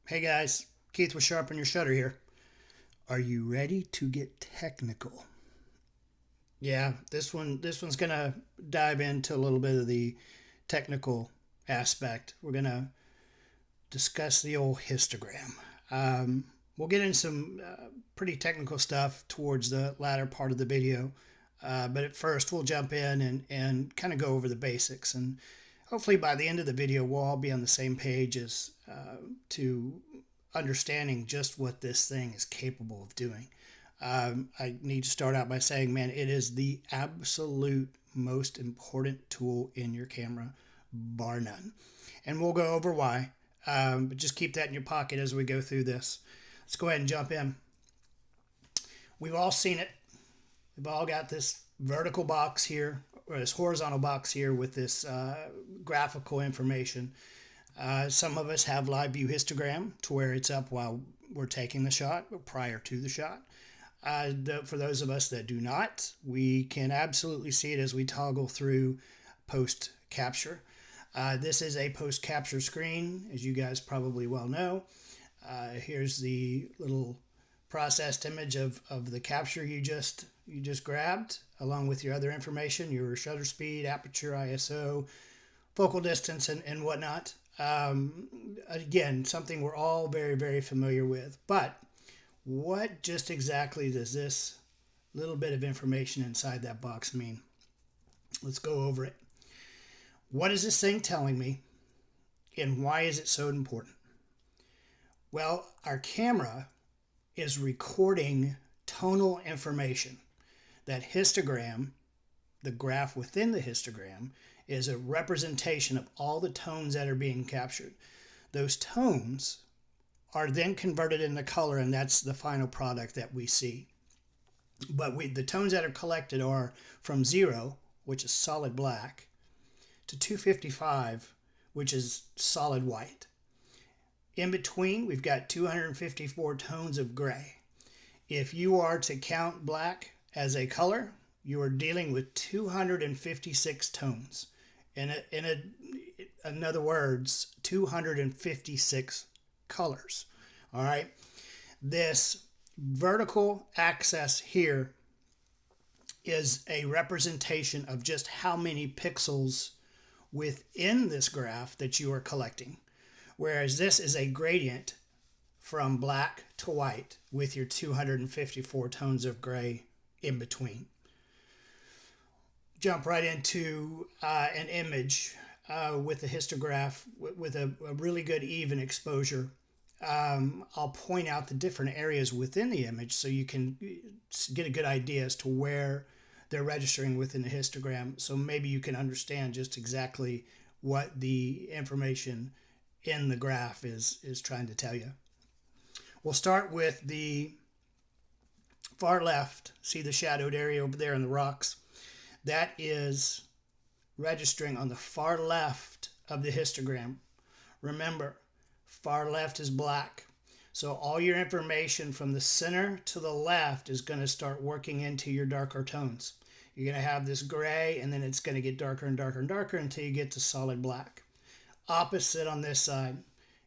Hey guys, Keith with Sharpen Your Shutter here. Are you ready to get technical? Yeah, this one's gonna dive into a little bit of the technical aspect. We're gonna discuss the old histogram. We'll get into some pretty technical stuff towards the latter part of the video, but at first we'll jump in and kind of go over the basics, and hopefully by the end of the video we'll all be on the same page as to understanding just what this thing is capable of doing. I need to start out by saying, man, it is the absolute most important tool in your camera, bar none. And we'll go over why, but just keep that in your pocket as we go through this. Let's go ahead and jump in. We've all seen it. We've all got this vertical box here, or this horizontal box here with this graphical information. Some of us have live view histogram to where it's up while we're taking the shot or prior to the shot. For those of us that do not, we can absolutely see it as we toggle through post capture. This is a post capture screen, as you guys probably well know. Here's the little processed image of the capture you just grabbed, along with your other information, your shutter speed, aperture, ISO, focal distance, and whatnot. Again, something we're all very, very familiar with. But what just exactly does this little bit of information inside that box mean? Let's go over it. What is this thing telling me, and why is it so important? Well, our camera is recording tonal information. That histogram, the graph within the histogram, is a representation of all the tones that are being captured. Those tones are then converted into color, and that's the final product that we see. But the tones that are collected are from 0, which is solid black, to 255, which is solid white. In between, we've got 254 tones of gray. If you are to count black as a color, you are dealing with 256 tones. In other words, 256 colors. All right. This vertical axis here is a representation of just how many pixels within this graph that you are collecting. Whereas this is a gradient from black to white with your 254 tones of gray in between. Jump right into an image with a histograph with a really good even exposure. I'll point out the different areas within the image so you can get a good idea as to where they're registering within the histogram. So maybe you can understand just exactly what the information in the graph is trying to tell you. We'll start with the far left. See the shadowed area over there in the rocks? That is registering on the far left of the histogram. Remember, far left is black. So all your information from the center to the left is going to start working into your darker tones. You're going to have this gray, and then it's going to get darker and darker and darker until you get to solid black. Opposite on this side.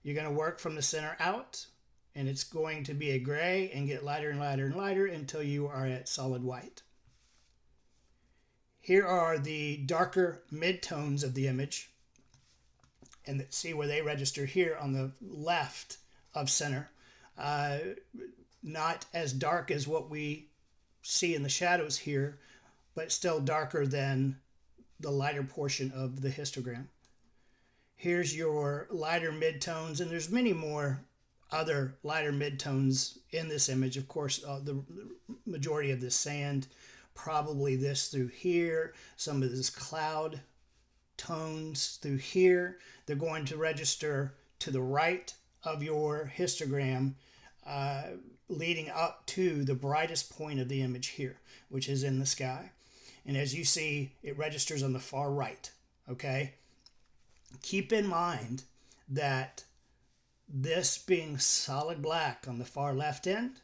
You're going to work from the center out, and it's going to be a gray and get lighter and lighter and lighter until you are at solid white. Here are the darker midtones of the image, and see where they register here on the left of center. Not as dark as what we see in the shadows here, but still darker than the lighter portion of the histogram. Here's your lighter midtones, and there's many more other lighter midtones in this image. Of course, the majority of this sand, probably this through here, some of this cloud tones through here. They're going to register to the right of your histogram, leading up to the brightest point of the image here, which is in the sky. And as you see, it registers on the far right, okay? Keep in mind that this being solid black on the far left end,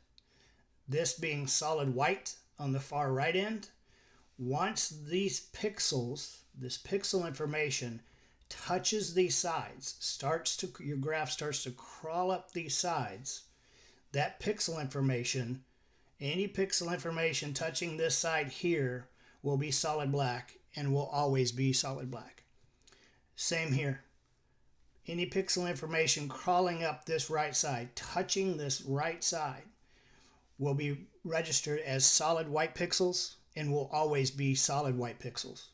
this being solid white on the far right end, once these pixels, this pixel information touches these sides, your graph starts to crawl up these sides, that pixel information, any pixel information touching this side here will be solid black and will always be solid black. Same here. Any pixel information crawling up this right side, touching this right side, will be registered as solid white pixels and will always be solid white pixels.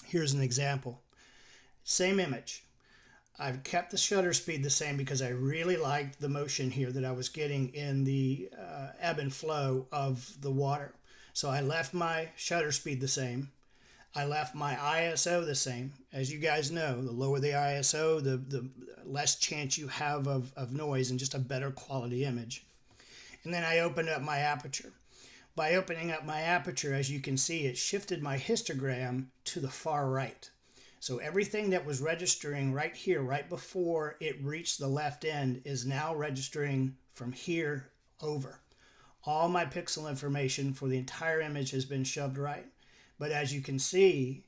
Here's an example. Same image. I've kept the shutter speed the same because I really liked the motion here that I was getting in the ebb and flow of the water. So I left my shutter speed the same. I left my ISO the same. As you guys know, the lower the ISO, the less chance you have of noise and just a better quality image. And then I opened up my aperture. By opening up my aperture, as you can see, it shifted my histogram to the far right. So everything that was registering right here, right before it reached the left end, is now registering from here over. All my pixel information for the entire image has been shoved right. But as you can see,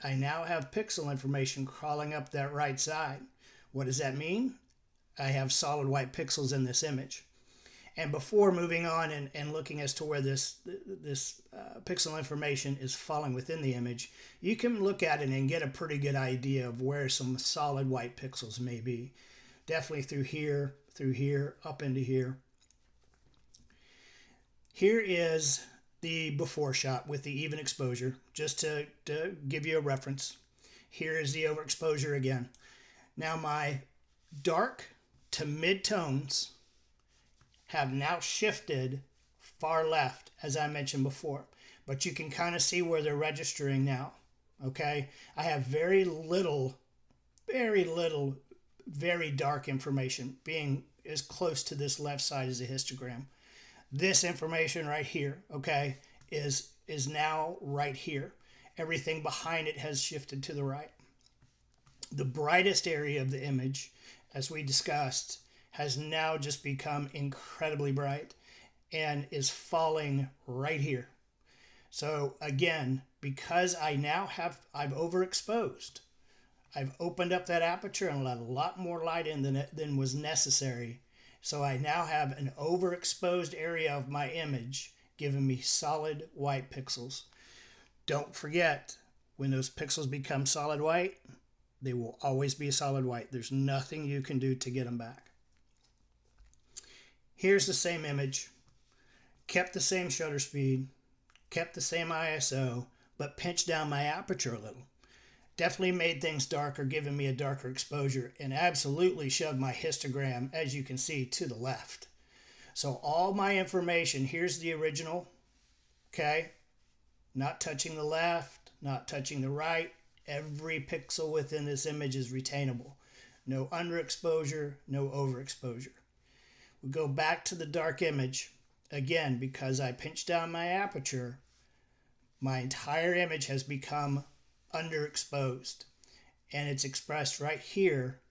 I now have pixel information crawling up that right side. What does that mean? I have solid white pixels in this image. And before moving on and looking as to where this pixel information is falling within the image, you can look at it and get a pretty good idea of where some solid white pixels may be. Definitely through here, up into here. Here is the before shot with the even exposure, just to give you a reference. Here is the overexposure again. Now my dark to mid-tones have now shifted far left, as I mentioned before. But you can kind of see where they're registering now, okay? I have very little, very dark information being as close to this left side as a histogram. This information right here, okay, is now right here. Everything behind it has shifted to the right. The brightest area of the image, as we discussed, has now just become incredibly bright and is falling right here. So again, because I've overexposed, I've opened up that aperture and let a lot more light in than was necessary. So I now have an overexposed area of my image giving me solid white pixels. Don't forget, when those pixels become solid white, they will always be solid white. There's nothing you can do to get them back. Here's the same image, kept the same shutter speed, kept the same ISO, but pinched down my aperture a little. Definitely made things darker, giving me a darker exposure, and absolutely shoved my histogram, as you can see, to the left. So all my information, here's the original, okay? Not touching the left, not touching the right. Every pixel within this image is retainable. No underexposure, no overexposure. We go back to the dark image. Again, because I pinched down my aperture, my entire image has become underexposed. And it's expressed right here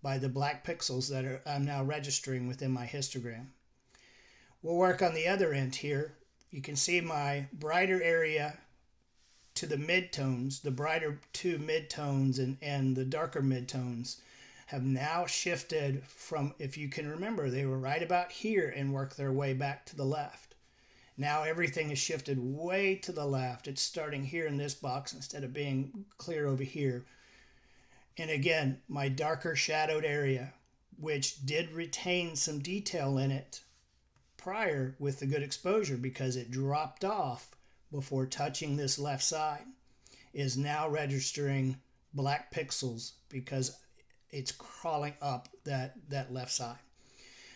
by the black pixels that I'm now registering within my histogram. We'll work on the other end here. You can see my brighter area to the midtones, the brighter two midtones and the darker midtones have now shifted from, if you can remember, they were right about here and worked their way back to the left. Now everything is shifted way to the left. It's starting here in this box instead of being clear over here. And again, my darker shadowed area, which did retain some detail in it prior with the good exposure because it dropped off before touching this left side, is now registering black pixels because it's crawling up that left side.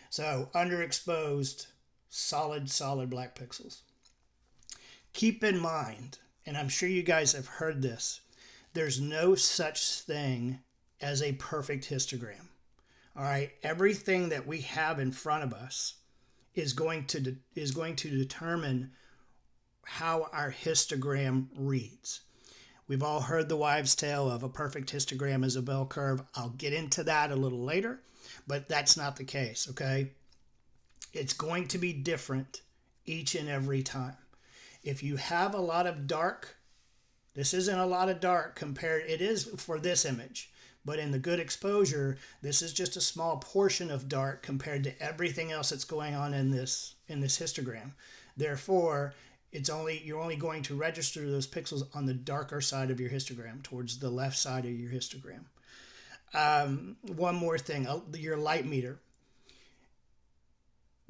So underexposed, solid black pixels. Keep in mind, and I'm sure you guys have heard this, there's no such thing as a perfect histogram. All right, everything that we have in front of us is going to determine how our histogram reads. We've all heard the wives' tale of a perfect histogram is a bell curve. I'll get into that a little later, but that's not the case, okay? It's going to be different each and every time. If you have a lot of dark This isn't a lot of dark compared, it is for this image, but in the good exposure, this is just a small portion of dark compared to everything else that's going on in this histogram. Therefore, you're only going to register those pixels on the darker side of your histogram, towards the left side of your histogram. One more thing, your light meter.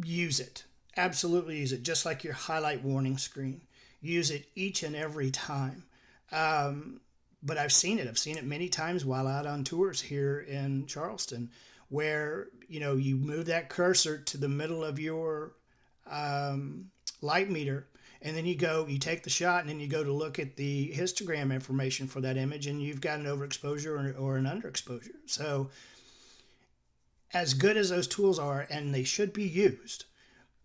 Use it. Absolutely use it, just like your highlight warning screen. Use it each and every time. But I've seen it. I've seen it many times while out on tours here in Charleston, where you move that cursor to the middle of your light meter, and then you take the shot, and then you go to look at the histogram information for that image, and you've got an overexposure or an underexposure. So, as good as those tools are, and they should be used,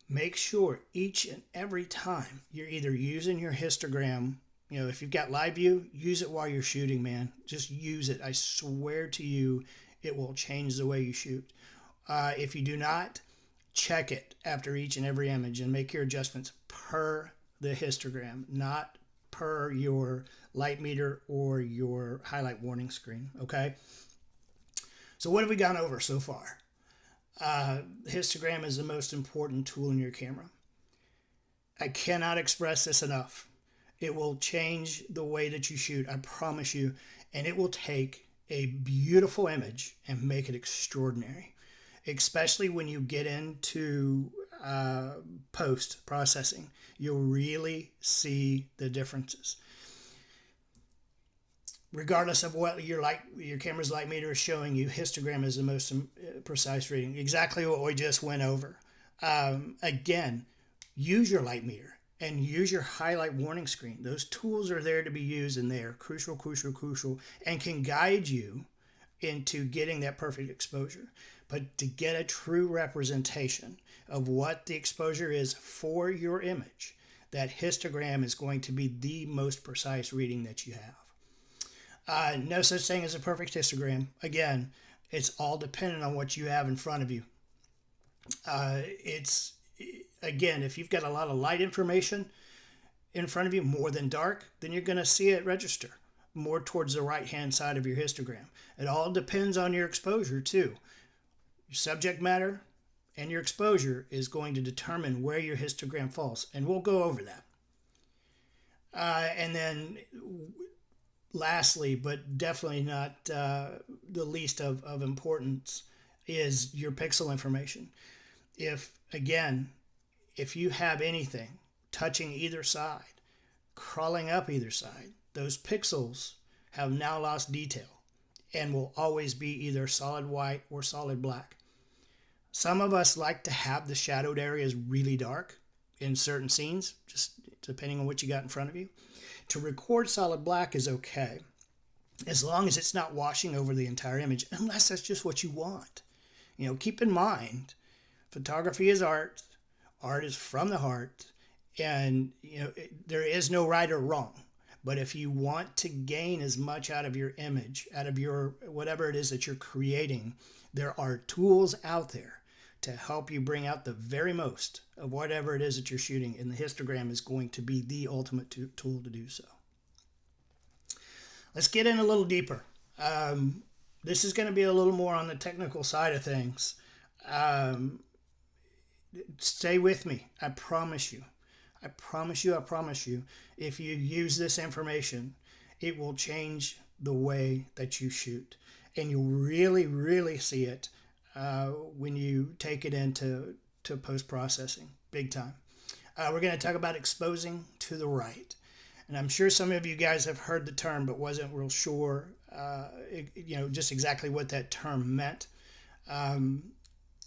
make sure each and every time you're either using your histogram. If you've got live view, use it while you're shooting, man. Just use it. I swear to you, it will change the way you shoot. If you do not, check it after each and every image and make your adjustments per the histogram, not per your light meter or your highlight warning screen, okay? So what have we gone over so far? Histogram is the most important tool in your camera. I cannot express this enough. It will change the way that you shoot, I promise you, and it will take a beautiful image and make it extraordinary, especially when you get into post processing. You'll really see the differences. Regardless of what your camera's light meter is showing you, histogram is the most precise reading. Exactly what we just went over. Again, use your light meter and use your highlight warning screen. Those tools are there to be used, and they are crucial, and can guide you into getting that perfect exposure. But to get a true representation of what the exposure is for your image, that histogram is going to be the most precise reading that you have. No such thing as a perfect histogram. Again, it's all dependent on what you have in front of you. Again, if you've got a lot of light information in front of you, more than dark, then you're going to see it register more towards the right-hand side of your histogram. It all depends on your exposure, too. Your subject matter and your exposure is going to determine where your histogram falls, and we'll go over that. And then lastly, but definitely not the least of importance, is your pixel information. If you have anything touching either side, crawling up either side, those pixels have now lost detail and will always be either solid white or solid black. Some of us like to have the shadowed areas really dark in certain scenes, just depending on what you got in front of you. To record solid black is okay, as long as it's not washing over the entire image, unless that's just what you want. Keep in mind, photography is art. Art is from the heart, and there is no right or wrong. But if you want to gain as much out of your image, out of your whatever it is that you're creating, there are tools out there to help you bring out the very most of whatever it is that you're shooting, and the histogram is going to be the ultimate tool to do so. Let's get in a little deeper. This is going to be a little more on the technical side of things. Stay with me. I promise you. If you use this information, it will change the way that you shoot. And you'll really, really see it when you take it into post-processing. Big time. We're going to talk about exposing to the right. And I'm sure some of you guys have heard the term, but wasn't real sure, just exactly what that term meant.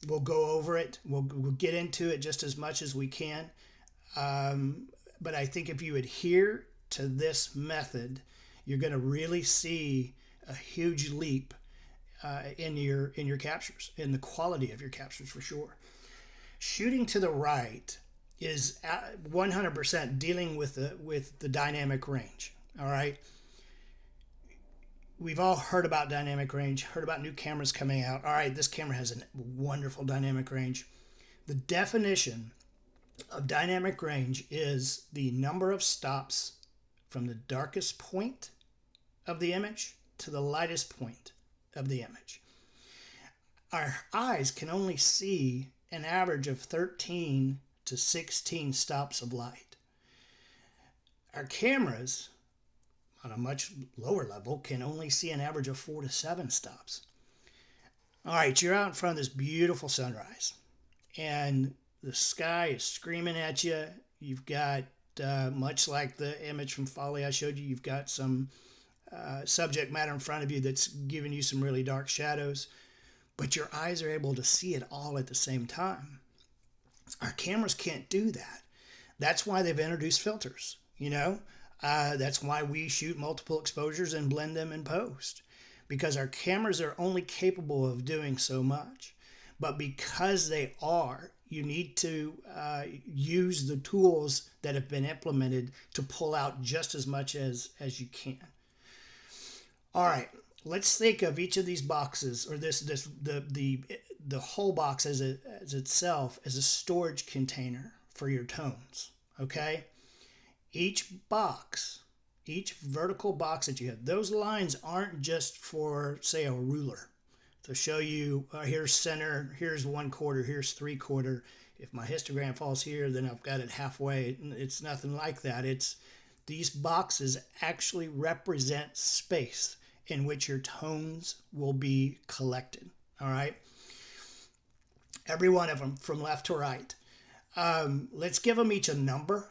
We'll go over it. We'll get into it just as much as we can. But I think if you adhere to this method, you're going to really see a huge leap in your captures, in the quality of your captures for sure. Shooting to the right is 100% dealing with the dynamic range. All right. We've all heard about dynamic range, heard about new cameras coming out. All right, this camera has a wonderful dynamic range. The definition of dynamic range is the number of stops from the darkest point of the image to the lightest point of the image. Our eyes can only see an average of 13 to 16 stops of light. Our cameras, on a much lower level, can only see an average of 4 to 7 stops. All right, you're out in front of this beautiful sunrise, and the sky is screaming at you. You've got, much like the image from Folly I showed you, you've got some subject matter in front of you that's giving you some really dark shadows, but your eyes are able to see it all at the same time. Our cameras can't do that. That's why they've introduced filters, That's why we shoot multiple exposures and blend them in post, because our cameras are only capable of doing so much. But because they are, you need to use the tools that have been implemented to pull out just as much as you can. All right, let's think of each of these boxes, or the whole box as itself as a storage container for your tones. Okay, each vertical box that you have, those lines aren't just for, say, a ruler to show you here's center, here's 1/4, here's 3/4. If my histogram falls here, then I've got it halfway. It's nothing like that. These boxes actually represent space in which your tones will be collected. All right, every one of them from left to right. Let's give them each a number.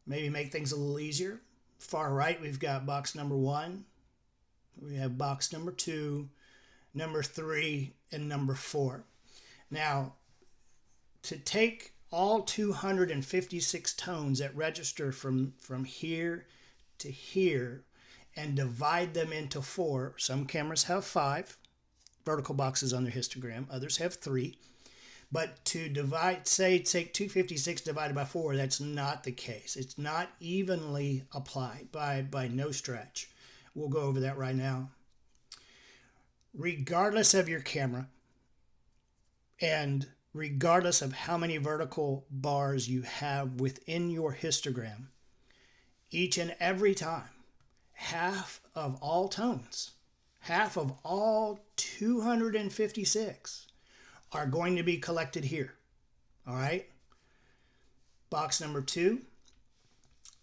Maybe make things a little easier. Far right, we've got box number 1. We have box number 2, number 3, and number 4. Now, to take all 256 tones that register from here to here and divide them into 4, some cameras have 5 vertical boxes on their histogram, others have 3. But to divide, take 256 divided by 4, that's not the case. It's not evenly applied by no stretch. We'll go over that right now. Regardless of your camera, and regardless of how many vertical bars you have within your histogram, each and every time, half of all tones, half of all 256 are going to be collected here. All right? Box number 2,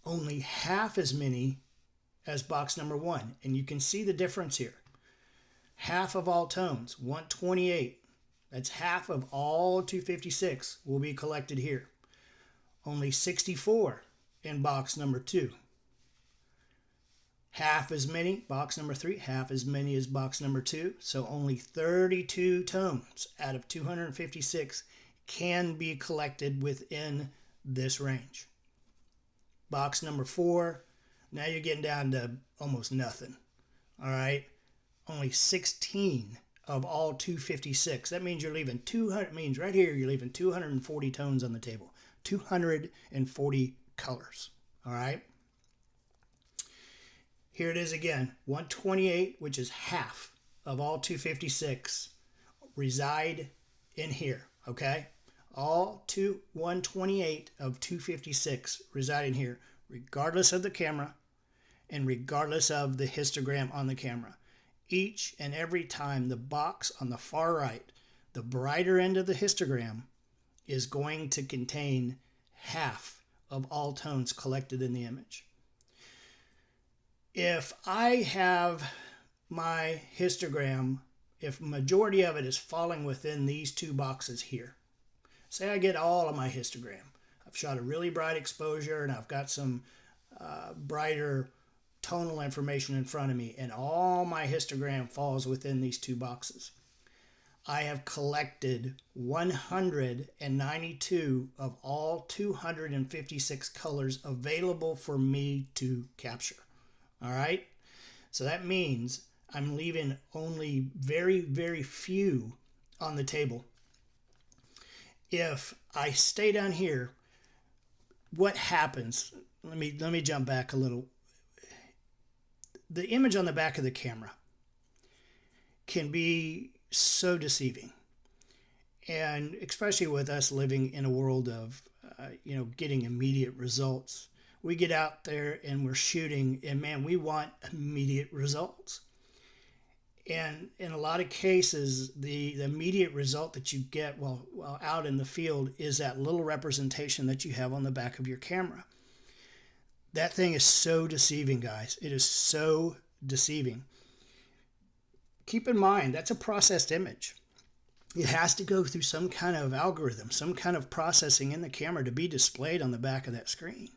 only half as many as box number 1. And you can see the difference here. Half of all tones, 128. That's half of all 256 will be collected here. Only 64 in box number 2. Half as many, box number 3, half as many as box number 2. So only 32 tones out of 256 can be collected within this range. Box number 4, now you're getting down to almost nothing. All right, only 16 of all 256. That means you're leaving 200. Means right here you're leaving 240 tones on the table. 240 colors. All right. Here it is again. 128, which is half of all 256, reside in here. Okay. All 128 of 256 reside in here, regardless of the camera and regardless of the histogram on the camera. Each and every time the box on the far right, the brighter end of the histogram, is going to contain half of all tones collected in the image. If I have my histogram, if majority of it is falling within these two boxes here, say I get all of my histogram. I've shot a really bright exposure and I've got some brighter tonal information in front of me, and all my histogram falls within these two boxes. I have collected 192 of all 256 colors available for me to capture. All right? So that means I'm leaving only very, very few on the table. If I stay down here, what happens? Let me jump back a little. The image on the back of the camera can be so deceiving. And especially with us living in a world of, getting immediate results, we get out there and we're shooting, and man, we want immediate results. And in a lot of cases, the immediate result that you get while out in the field is that little representation that you have on the back of your camera. That thing is so deceiving, guys. It is so deceiving. Keep in mind, that's a processed image. It has to go through some kind of algorithm, some kind of processing in the camera to be displayed on the back of that screen.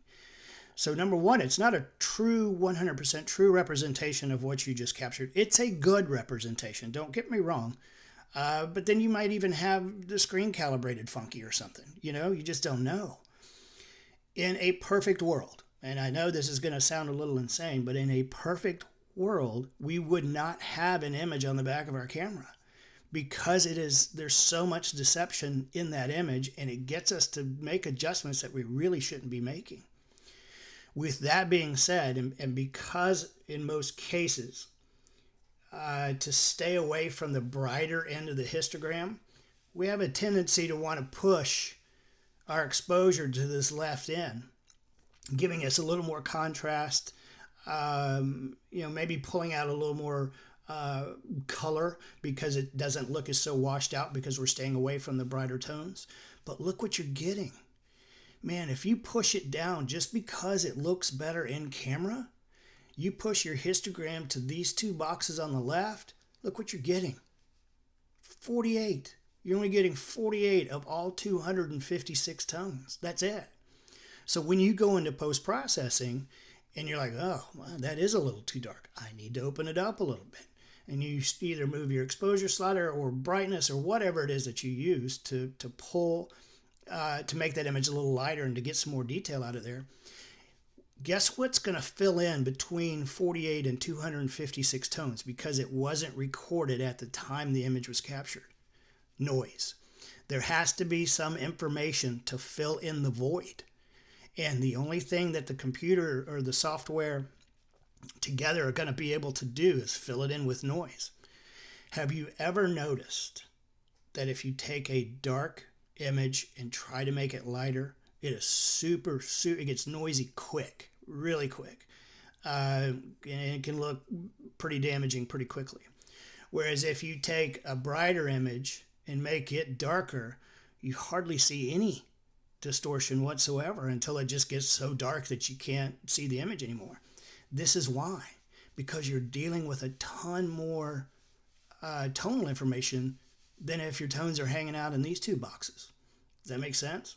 So number one, it's not a true 100% true representation of what you just captured. It's a good representation, don't get me wrong. But then you might even have the screen calibrated funky or something. You just don't know. In a perfect world, and I know this is going to sound a little insane, but in a perfect world, we would not have an image on the back of our camera, because there's so much deception in that image, and it gets us to make adjustments that we really shouldn't be making. With that being said, and because in most cases, to stay away from the brighter end of the histogram, we have a tendency to want to push our exposure to this left end, giving us a little more contrast, maybe pulling out a little more color because it doesn't look as so washed out because we're staying away from the brighter tones. But look what you're getting. Man, if you push it down just because it looks better in camera, you push your histogram to these two boxes on the left, look what you're getting. 48. You're only getting 48 of all 256 tones. That's it. So when you go into post-processing and you're like, oh, well, that is a little too dark, I need to open it up a little bit. And you either move your exposure slider or brightness or whatever it is that you use to pull to make that image a little lighter and to get some more detail out of there. Guess what's going to fill in between 48 and 256 tones because it wasn't recorded at the time the image was captured? Noise. There has to be some information to fill in the void. And the only thing that the computer or the software together are going to be able to do is fill it in with noise. Have you ever noticed that if you take a dark image and try to make it lighter, it is it gets noisy quick, really quick. And it can look pretty damaging pretty quickly. Whereas if you take a brighter image and make it darker, you hardly see any distortion whatsoever until it just gets so dark that you can't see the image anymore. This is why, because you're dealing with a ton more tonal information than if your tones are hanging out in these two boxes. Does that make sense?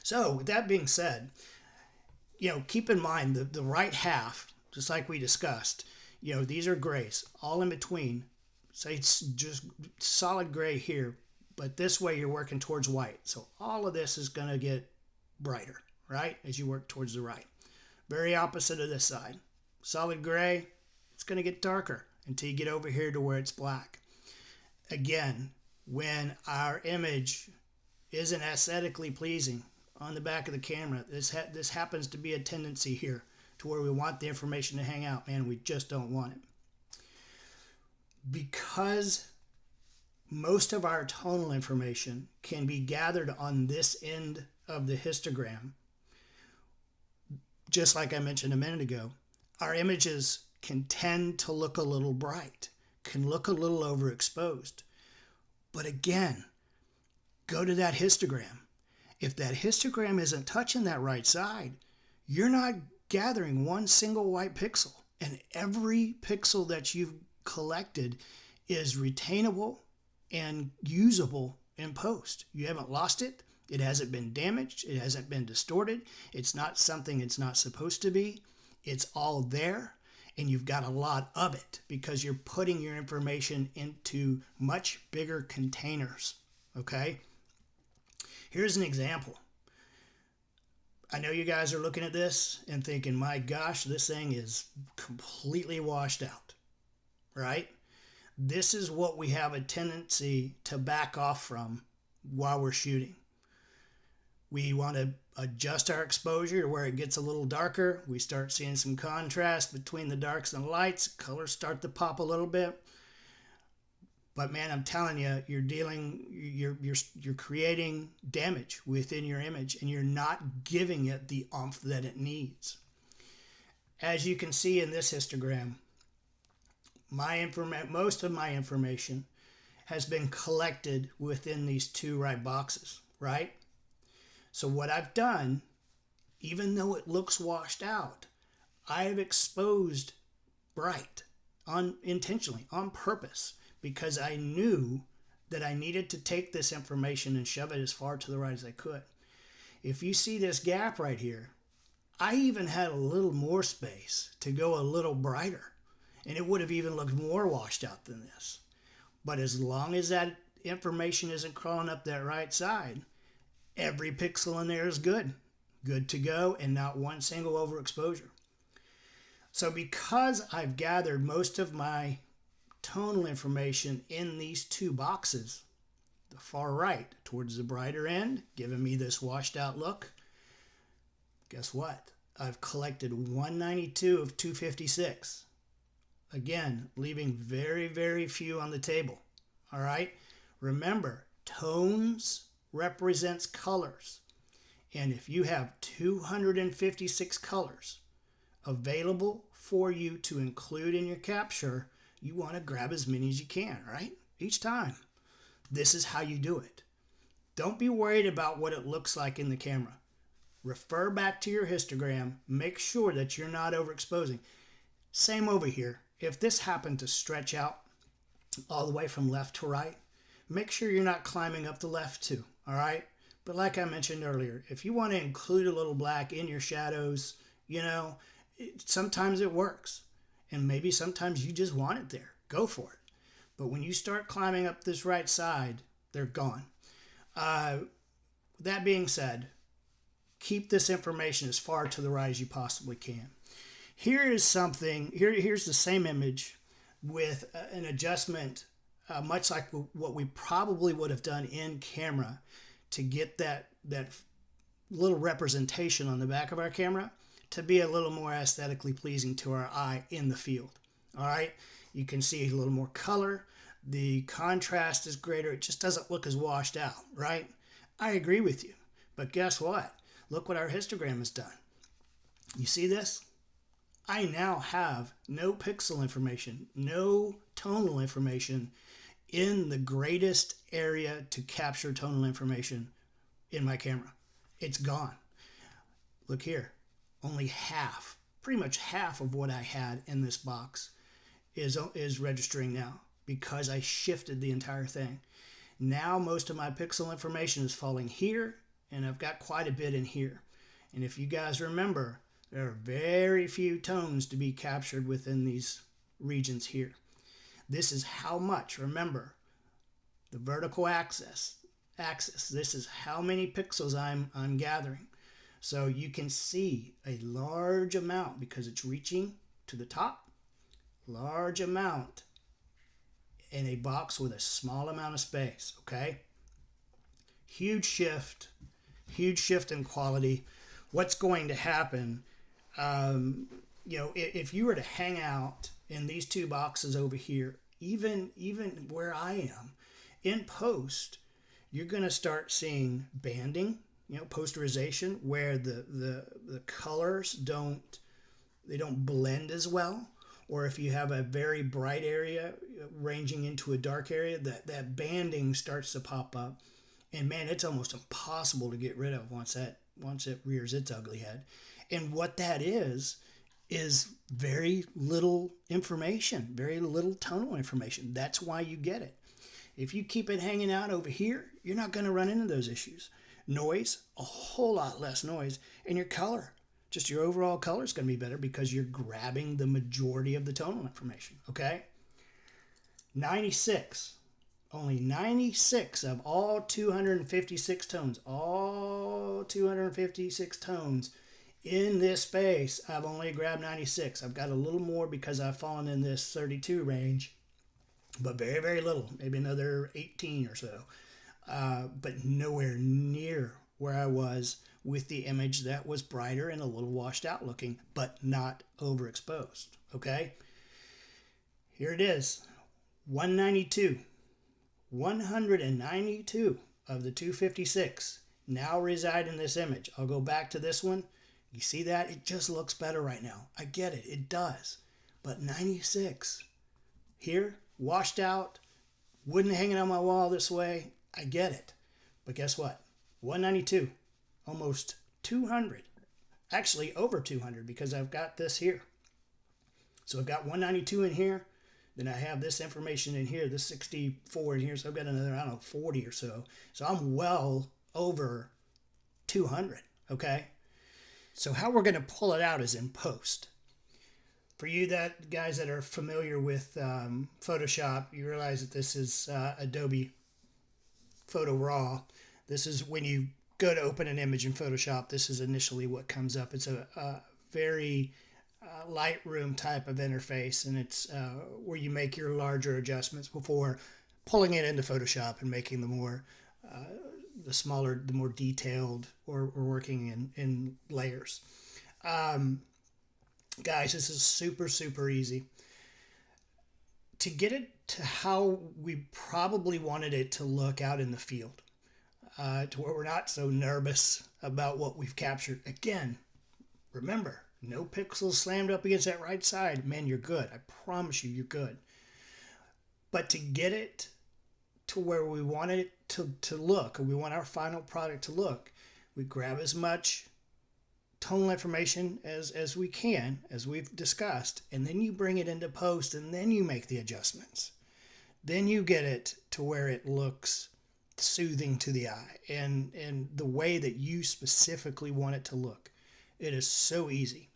So with that being said, keep in mind the right half, just like we discussed, these are grays, all in between. Say it's just solid gray here, but this way you're working towards white. So all of this is going to get brighter, right, as you work towards the right. Very opposite of this side. Solid gray, it's going to get darker until you get over here to where it's black. Again, when our image isn't aesthetically pleasing on the back of the camera, this happens to be a tendency here to where we want the information to hang out. Man, we just don't want it. Because most of our tonal information can be gathered on this end of the histogram, just like I mentioned a minute ago, our images can tend to look a little bright, can look a little overexposed. But again, go to that histogram. If that histogram isn't touching that right side, you're not gathering one single white pixel. And every pixel that you've collected is retainable and usable in post. You haven't lost it. It hasn't been damaged. It hasn't been distorted. It's not something it's not supposed to be. It's all there, and you've got a lot of it because you're putting your information into much bigger containers, okay? Here's an example. I know you guys are looking at this and thinking, my gosh, this thing is completely washed out, right? This is what we have a tendency to back off from while we're shooting. We want to adjust our exposure to where it gets a little darker. We start seeing some contrast between the darks and the lights. Colors start to pop a little bit. But man, I'm telling you, you're creating damage within your image, and you're not giving it the oomph that it needs. As you can see in this histogram, most of my information has been collected within these two right boxes, right? So what I've done, even though it looks washed out, I have exposed bright intentionally, on purpose, because I knew that I needed to take this information and shove it as far to the right as I could. If you see this gap right here, I even had a little more space to go a little brighter, and it would have even looked more washed out than this. But as long as that information isn't crawling up that right side, every pixel in there is good to go, and not one single overexposure. So because I've gathered most of my tonal information in these two boxes, the far right towards the brighter end, giving me this washed out look, guess what? I've collected 192 of 256. Again, leaving very, very few on the table. All right? Remember, tones represents colors. And if you have 256 colors available for you to include in your capture, you want to grab as many as you can, right? Each time. This is how you do it. Don't be worried about what it looks like in the camera. Refer back to your histogram. Make sure that you're not overexposing. Same over here. If this happened to stretch out all the way from left to right, make sure you're not climbing up the left too, all right? But like I mentioned earlier, if you want to include a little black in your shadows, sometimes it works. And maybe sometimes you just want it there. Go for it. But when you start climbing up this right side, they're gone. That being said, keep this information as far to the right as you possibly can. Here's the same image with an adjustment, much like what we probably would have done in camera to get that little representation on the back of our camera to be a little more aesthetically pleasing to our eye in the field. All right, you can see a little more color. The contrast is greater. It just doesn't look as washed out, right? I agree with you. But guess what? Look what our histogram has done. You see this? I now have no pixel information, no tonal information in the greatest area to capture tonal information in my camera. It's gone. Look here. Only half, pretty much half of what I had in this box is registering now because I shifted the entire thing. Now most of my pixel information is falling here, and I've got quite a bit in here. And if you guys remember, there are very few tones to be captured within these regions here. This is how much, remember, the vertical axis, this is how many pixels I'm gathering. So you can see a large amount because it's reaching to the top, large amount in a box with a small amount of space, okay? Huge shift in quality. What's going to happen, if you were to hang out in these two boxes over here, even where I am, in post, you're going to start seeing banding, posterization, where the colors don't blend as well. Or if you have a very bright area ranging into a dark area, that banding starts to pop up. And man, it's almost impossible to get rid of once it rears its ugly head. And what that is very little information, very little tonal information. That's why you get it. If you keep it hanging out over here, you're not going to run into those issues. Noise, a whole lot less noise. And your color, just your overall color is going to be better because you're grabbing the majority of the tonal information, okay? 96. Only 96 of all 256 tones. All 256 tones in this space, I've only grabbed 96. I've got a little more because I've fallen in this 32 range, but very, very little. Maybe another 18 or so. But nowhere near where I was with the image that was brighter and a little washed out looking, but not overexposed, okay? Here it is, 192 192 of the 256 now reside in this image. I'll go back to this one. You see that? It just looks better right now. I get it. It does. But 96 here, washed out, wouldn't hang it on my wall this way. I get it. But guess what? 192, almost 200. Actually, over 200 because I've got this here. So I've got 192 in here. Then I have this information in here, this 64 in here. So I've got another, I don't know, 40 or so. So I'm well over 200, okay? So how we're going to pull it out is in post. For you guys that are familiar with Photoshop, you realize that this is Adobe Photo Raw. This is when you go to open an image in Photoshop, this is initially what comes up. It's a very Lightroom type of interface, and it's where you make your larger adjustments before pulling it into Photoshop and making the smaller, the more detailed, or working in layers. Guys, this is super, super easy. To get it to how we probably wanted it to look out in the field, to where we're not so nervous about what we've captured. Again, remember, no pixels slammed up against that right side. Man, you're good. I promise you, you're good. But to get it to where we want it to look, or we want our final product to look, we grab as much tonal information as we can, as we've discussed, and then you bring it into post, and then you make the adjustments. Then you get it to where it looks soothing to the eye and the way that you specifically want it to look. It is so easy.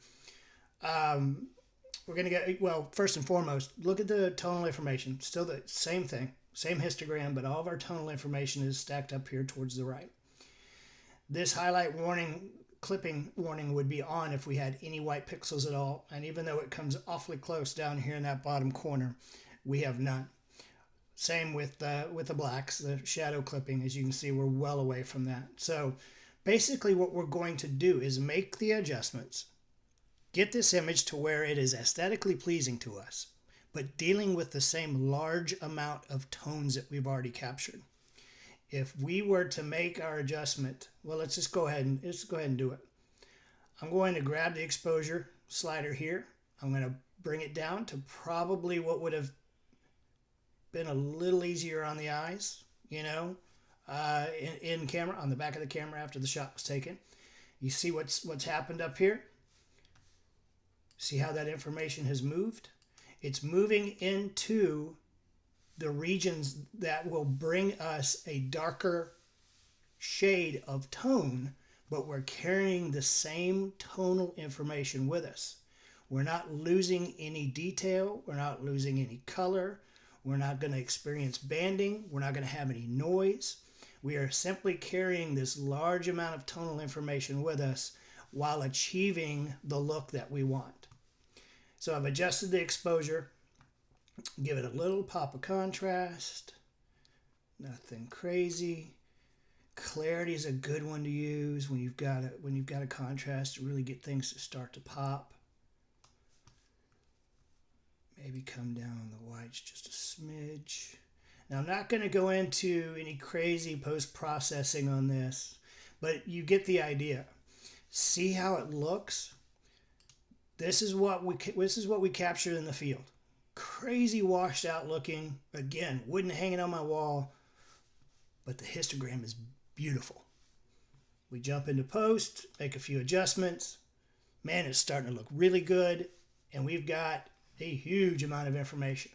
We're going to get, well, first and foremost, look at the tonal information. Still the same thing, same histogram, but all of our tonal information is stacked up here towards the right. This highlight warning, clipping warning would be on if we had any white pixels at all. And even though it comes awfully close down here in that bottom corner, we have none. Same with the blacks, the shadow clipping. As you can see, we're well away from that. So basically what we're going to do is make the adjustments, get this image to where it is aesthetically pleasing to us, but dealing with the same large amount of tones that we've already captured. If we were to make our adjustment, well, let's go ahead and do it. I'm going to grab the exposure slider here. I'm going to bring it down to probably what would have been a little easier on the eyes, you know, in camera, on the back of the camera after the shot was taken. You see what's happened up here? See how that information has moved? It's moving into the regions that will bring us a darker shade of tone, but we're carrying the same tonal information with us. We're not losing any detail. We're not losing any color. We're not going to experience banding. We're not going to have any noise. We are simply carrying this large amount of tonal information with us while achieving the look that we want. So I've adjusted the exposure. Give it a little pop of contrast. Nothing crazy. Clarity is a good one to use when you've got a contrast to really get things to start to pop. Maybe come down on the whites just a smidge. Now I'm not going to go into any crazy post-processing on this, but you get the idea. See how it looks? This is what we captured in the field. Crazy washed out looking. Again, wouldn't hang it on my wall, but the histogram is beautiful. We jump into post, make a few adjustments. Man, it's starting to look really good, and we've got a huge amount of information.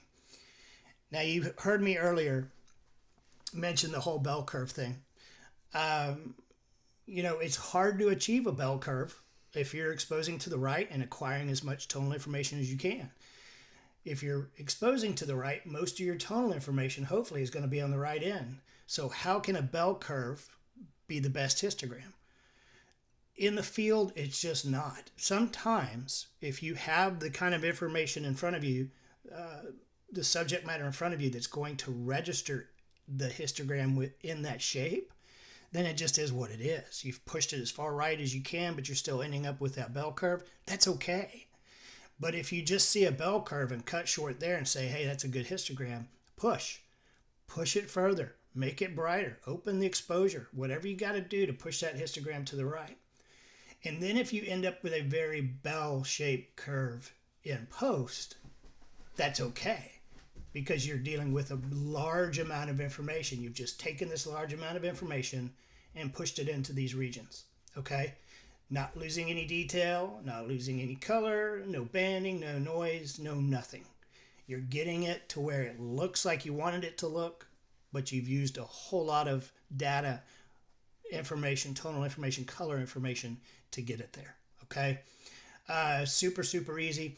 Now, you heard me earlier mention the whole bell curve thing. You know, it's hard to achieve a bell curve if you're exposing to the right and acquiring as much tonal information as you can. If you're exposing to the right, most of your tonal information hopefully is going to be on the right end. So how can a bell curve be the best histogram? In the field, it's just not. Sometimes, if you have the kind of information in front of you, the subject matter in front of you that's going to register the histogram within that shape, then it just is what it is. You've pushed it as far right as you can, but you're still ending up with that bell curve. That's okay. But if you just see a bell curve and cut short there and say, hey, that's a good histogram, push. push it further, make it brighter, open the exposure, whatever you got to do to push that histogram to the right. And then if you end up with a very bell-shaped curve in post, that's okay, because you're dealing with a large amount of information. You've just taken this large amount of information and pushed it into these regions, okay? Not losing any detail, not losing any color, no banding, no noise, no nothing. You're getting it to where it looks like you wanted it to look, but you've used a whole lot of data, information, tonal information, color information to get it there, okay? Super, super easy.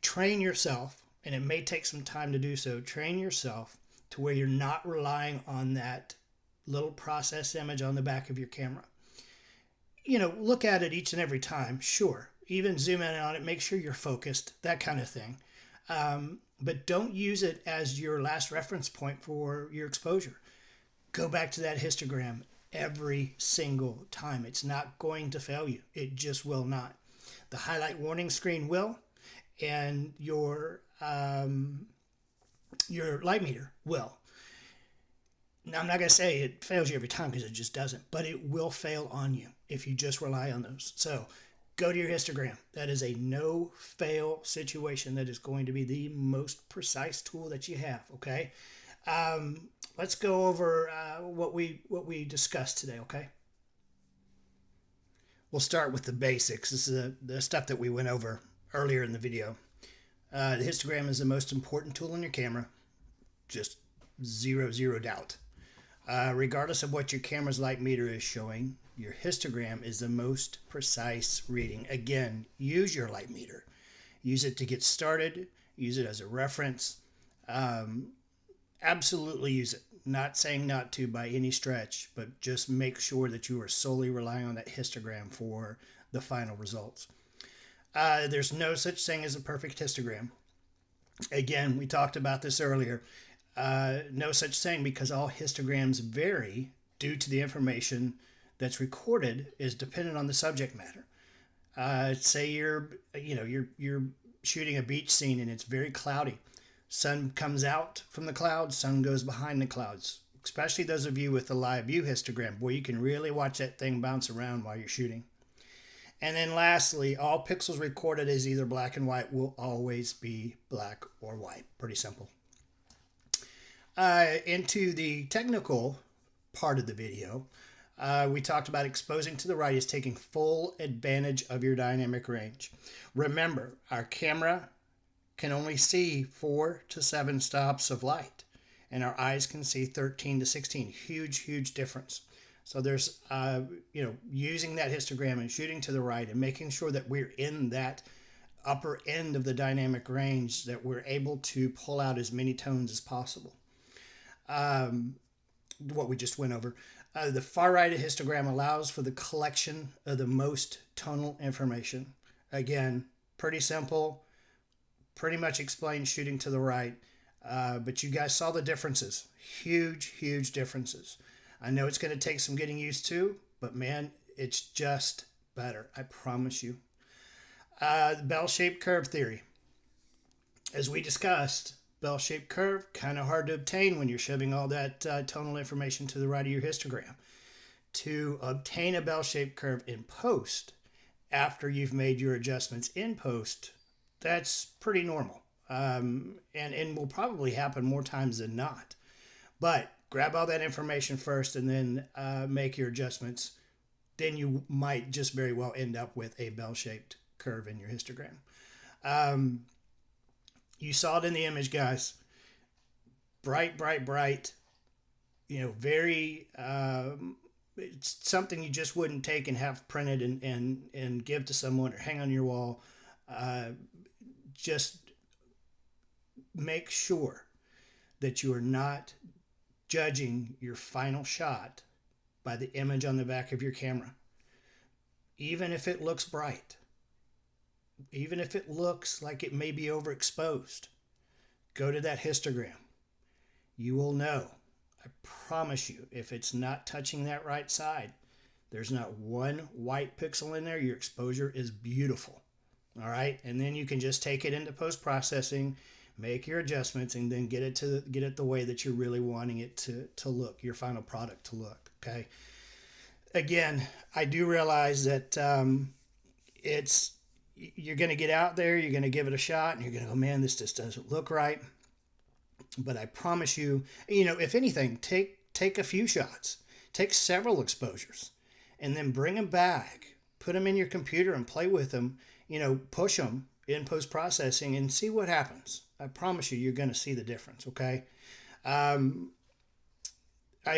Train yourself, and it may take some time to do so, train yourself to where you're not relying on that little process image on the back of your camera. You know, look at it each and every time, sure. Even zoom in on it, make sure you're focused, that kind of thing. But don't use it as your last reference point for your exposure. Go back to that histogram every single time. It's not going to fail you. It just will not. The highlight warning screen will, and your light meter will. Now, I'm not going to say it fails you every time, because it just doesn't, but it will fail on you if you just rely on those. So go to your histogram. That is a no-fail situation. That is going to be the most precise tool that you have, okay? Let's go over what we discussed today, okay? We'll start with the basics. This is the stuff that we went over earlier in the video. The histogram is the most important tool in your camera. Just zero doubt. Regardless of what your camera's light meter is showing, your histogram is the most precise reading. Again, use your light meter. Use it to get started. Use it as a reference. Absolutely use it. Not saying not to by any stretch, but just make sure that you are solely relying on that histogram for the final results. There's no such thing as a perfect histogram. Again, we talked about this earlier. No such thing, because all histograms vary due to the information that's recorded is dependent on the subject matter. Say you're shooting a beach scene and it's very cloudy. Sun comes out from the clouds, sun goes behind the clouds. Especially those of you with the live view histogram, boy, you can really watch that thing bounce around while you're shooting. And then lastly, all pixels recorded as either black and white will always be black or white. Pretty simple. Into the technical part of the video, we talked about exposing to the right is taking full advantage of your dynamic range. Remember, our camera can only see 4 to 7 stops of light, and our eyes can see 13 to 16. Huge difference. So there's, using that histogram and shooting to the right and making sure that we're in that upper end of the dynamic range, that we're able to pull out as many tones as possible. What we just went over. The far right histogram allows for the collection of the most tonal information. Again, pretty simple, pretty much explained shooting to the right, but you guys saw the differences. Huge differences. I know it's going to take some getting used to, but man, it's just better. I promise you. The bell-shaped curve theory. As we discussed, bell-shaped curve, kind of hard to obtain when you're shoving all that tonal information to the right of your histogram. To obtain a bell-shaped curve in post, after you've made your adjustments in post, that's pretty normal. And will probably happen more times than not. But grab all that information first and then make your adjustments. Then you might just very well end up with a bell-shaped curve in your histogram. You saw it in the image, guys. Bright. Very. It's something you just wouldn't take and have printed and give to someone or hang on your wall. Just make sure that you are not judging your final shot by the image on the back of your camera. Even if it looks bright, even if it looks like it may be overexposed, go to that histogram. You will know, I promise you, if it's not touching that right side, there's not one white pixel in there, your exposure is beautiful. All right, and then you can just take it into post-processing, make your adjustments, and then get it the way that you're really wanting it to look, your final product to look. Okay. Again, I do realize that it's you're going to get out there, you're going to give it a shot, and you're going to go, man, this just doesn't look right. But I promise you, if anything, take a few shots, take several exposures, and then bring them back, put them in your computer and play with them, push them in post-processing and see what happens. I promise you, you're going to see the difference, okay? I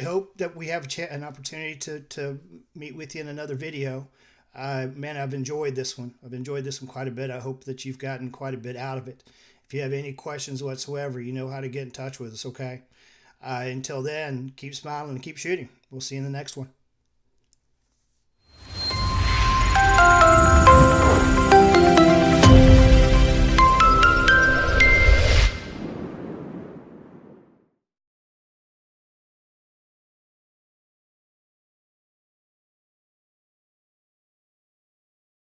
hope that we have an opportunity to meet with you in another video. Man, I've enjoyed this one. I've enjoyed this one quite a bit. I hope that you've gotten quite a bit out of it. If you have any questions whatsoever, you know how to get in touch with us, okay? Until then, keep smiling and keep shooting. We'll see you in the next one.